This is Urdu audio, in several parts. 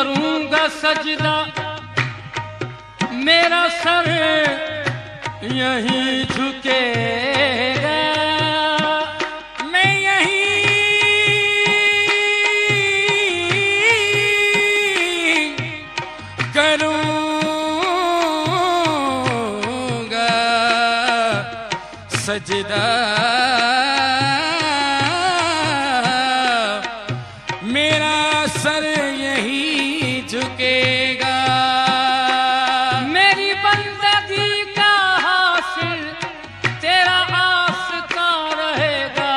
کروں گا سجدہ میرا سر یہیں جھکے گا میں یہیں کروں گا سجدہ میرا سر یہی جھکے گا میری بندگی کا حاصل تیرا آستا رہے گا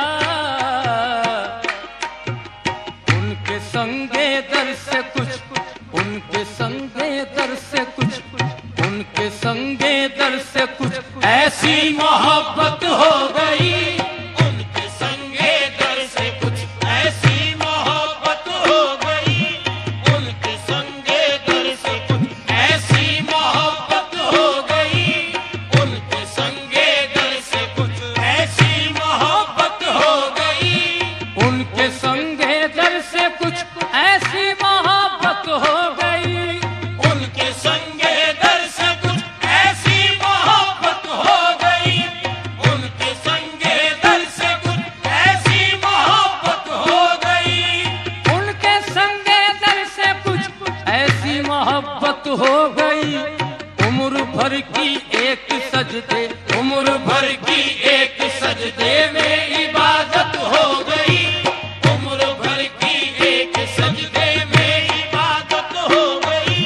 ان کے سنگے در سے کچھ ان کے سنگے در سے کچھ ان کے سنگے در سے کچھ ایسی محبت ہو گئی ہو گئی عمر بھر کی ایک سجدے عمر بھر کی ایک سجدے میں عبادت ہو گئی عمر بھر کی ایک سجدے میں عبادت ہو گئی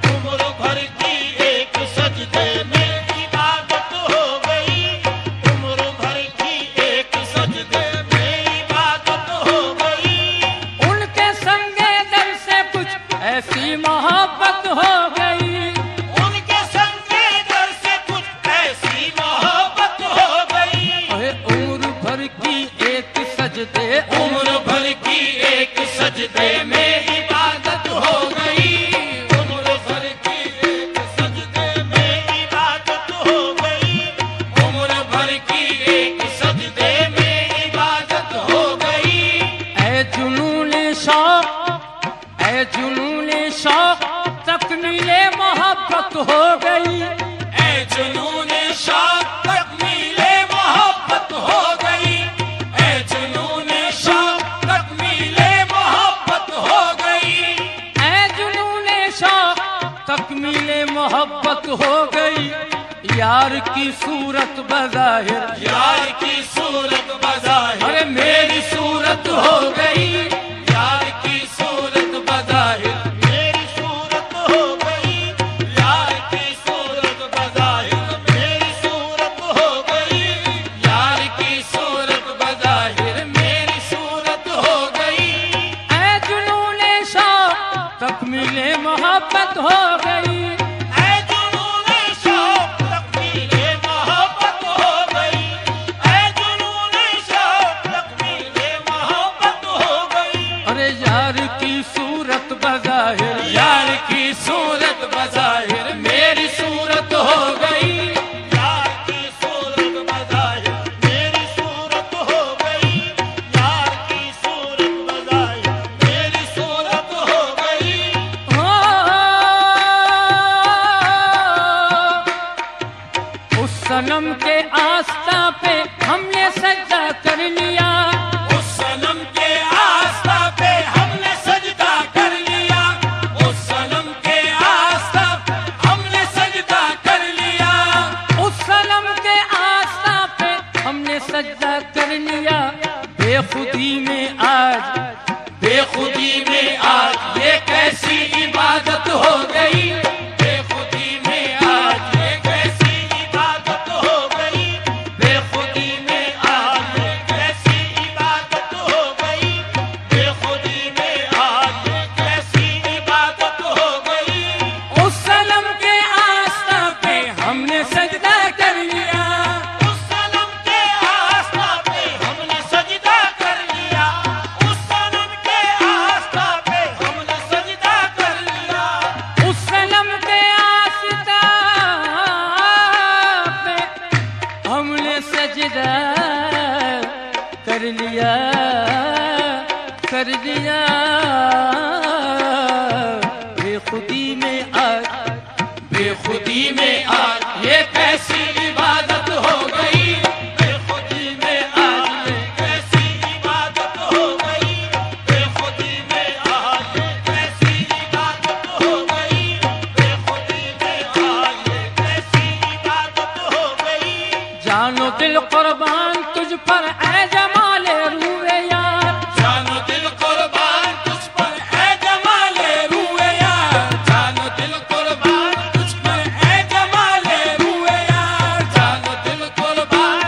عمر بھر کی ایک سجدے میں عبادت ہو گئی عمر بھر کی ایک سجدے میں عبادت ہو گئی ان کے سنگے در سے کچھ ایسی محبت ہو گئی ان کے سنگے در سے کچھ ایسی محبت ہو گئی عمر بھر کی ایک سجدے عمر بھر کی ایک سجدے میں عبادت ہو گئی عمر بھر کی ایک سجدے میں عبادت ہو گئی عمر بھر کی ایک سجدے میں عبادت ہو گئی اے جنون شوق اے جنون شوق تکمیل محبت ہو گئی اے جنون شوق تکمیل محبت ہو گئی اے جنون شوق تکمیل محبت ہو گئی اے جنون شوق تکمیل محبت ہو گئی یار کی صورت بظاہر یار کی صورت بظاہر ارے میری صورت ہو گئی یار کی صورت بظاہر تکمیل محبت ہو گئی اے جنون شوق تکمیل محبت ہو گئی اے جنون شوق تکمیل محبت ہو گئی ارے یار کی صورت بظاہر یار کی صورت بظاہر میری صورت ہو گئی یار کی صورت بظاہر میری صورت ہو گئی یار کی صورت بظاہر میری صورت ہو گئی اس صنم کے آستہ پہ ہم نے سجدہ کر لیا اس صنم کے آستہ پہ ہم نے سجدہ کر لیا اس صنم کے آستہ پہ ہم نے سجدہ کر لیا اس صنم کے آستہ پہ ہم نے سجدہ کر لیا بے خودی میں آج یہ کیسی عبادت ہو گئی بے خودی میں آج یہ کیسی عبادت ہو گئی بے خودی میں آج یہ کیسی عبادت ہو گئی بے خودی میں آج یہ کیسی عبادت ہو گئی اس صنم کے آستہ پہ ہم نے سجدہ کر لیا اس صنم کے آستہ پہ ہم نے سجدہ کر لیا اس صنم کے آستہ پہ ہم نے سجدہ کر لیا اس صنم کے آستہ پہ ہم نے سجدہ کر لیا بے خودی میں آج یہ کیسی عبادت ہو گئی، بے خودی میں آج یہ کیسی عبادت ہو گئی، بے خودی میں آج یہ کیسی عبادت ہو گئی، بے خودی میں آج یہ کیسی عبادت ہو گئی۔ جان و دل قربان تجھ پر اے جمال روئے یار، جان و دل قربان تجھ پر اے جمال روئے یار، جان و دل قربان تجھ پر اے جمال روئے یار، جان و دل قربان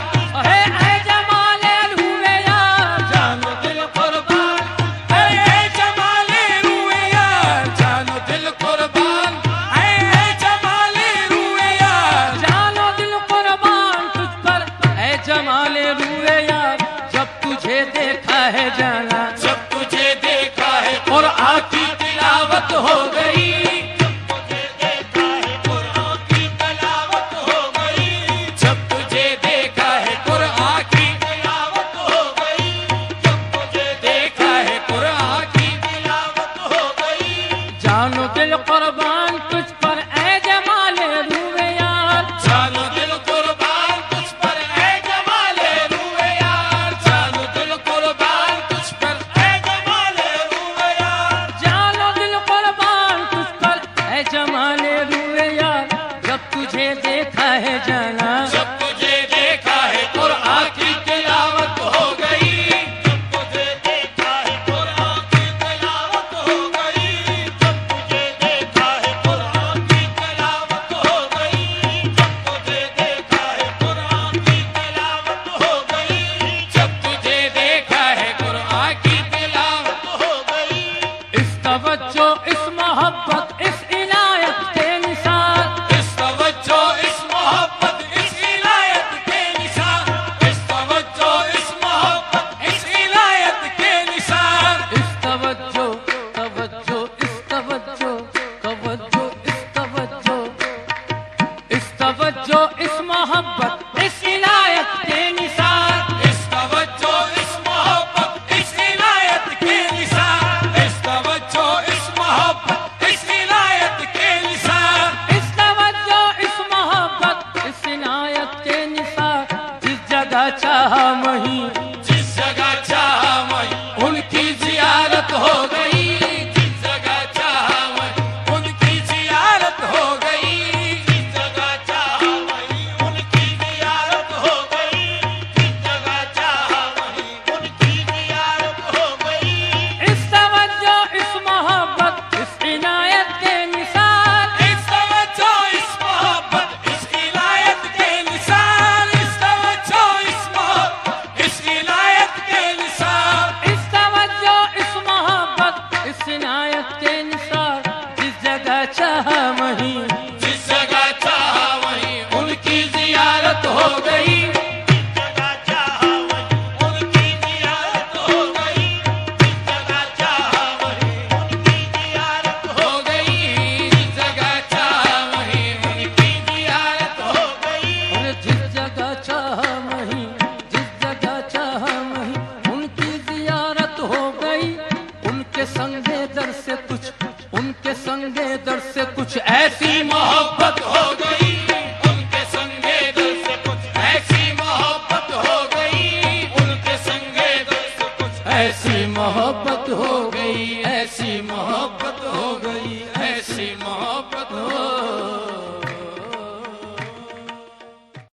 اے جمال روئے یار، جان و دل قربان اے جمال روئے یار، جان و دل قربان اے جمال روئے یار، جان و دل قربان تجھ پر اے جمال روئے یار، جب تجھے دیکھا ہے جانا، جب تجھے دیکھا ہے قرآن کی تلاوت ہو گئی، جب تجھے دیکھا ہے قرآن کی تلاوت ہو گئی، جب تجھے دیکھا ہے قرآن کی تلاوت ہو گئی، جب تجھے دیکھا ہے قرآن کی تلاوت ہو گئی۔ جان و دل قربان تجھ پر اے جمال روئے یار، جان و دل قربان تجھ پر اے جمال روئے یار، جان و دل قربان تجھ پر اے جمال روئے یار، جان و دل قربان تجھ پر اے جمال روئے یار، جب تجھے دیکھا ہے جانا، جب تجھے دیکھا ہے قرآن کی تلاوت ہو گئی، جب تجھے دیکھا ہے قرآن کی تلاوت ہو گئی، جب تجھے دیکھا ہے قرآن کی تلاوت ہو گئی، جب تجھے دیکھا ہے قرآن کی تلاوت ہو گئی، جب تجھے دیکھا ہے قرآن کی تلاوت ہو گئی۔ اس توجہ اس محبت اس عنایت کے نثار، اس توجہ اس محبت اس عنایت کے نثار، اس توجہ اس محبت اس عنایت کے نثار، اس توجہ توجہ اس توجہ توجہ اس توجہ اس توجہ اس محبت اس عنایت کے نثار، اس توجہ اس محبت اس عنایت کے نثار، اس توجہ اس محبت اس عنایت کے نثار، اس توجہ اس محبت اس عنایت کے نثار، جس جگہ چاہا وہیں جس جگہ چاہا وہیں ان کی زیارت ہو گئی، جس جگہ چاہا وہیں ان کی زیارت ہو گئی، جس جگہ چاہا وہیں ان کی زیارت ہو گئی، جس جگہ چاہا وہیں ان کی زیارت ہو گئی۔ اس توجہ اس محبت اس عنایت کے نثار، اس توجہ اس محبت اس عنایت کے نثار، اس توجہ اس محبت اس عنایت کے نثار، اس توجہ اس محبت اس عنایت کے نثار، جس جگہ چاہا وہیں جس جگہ چاہا وہیں ان کی زیارت ہو گئی، جس جگہ چاہا وہیں ان کی زیارت ہو گئی، جس جگہ چاہا وہیں ان کی زیارت ہو گئی، جس جگہ چاہا وہیں ان کی زیارت ہو گئی، اور جس جگہ چاہا وہیں جس جگہ چاہا وہیں ان کی زیارت ہو گئی۔ ان کے سنگے در سے کچھ ان کے سنگے در سے کچھ ایسی محبت ہو گئی، ان کے سنگے در سے کچھ ایسی محبت ہو گئی، ان کے سنگے در سے کچھ ایسی محبت ہو گئی، ایسی محبت ہو گئی، ایسی محبت ہو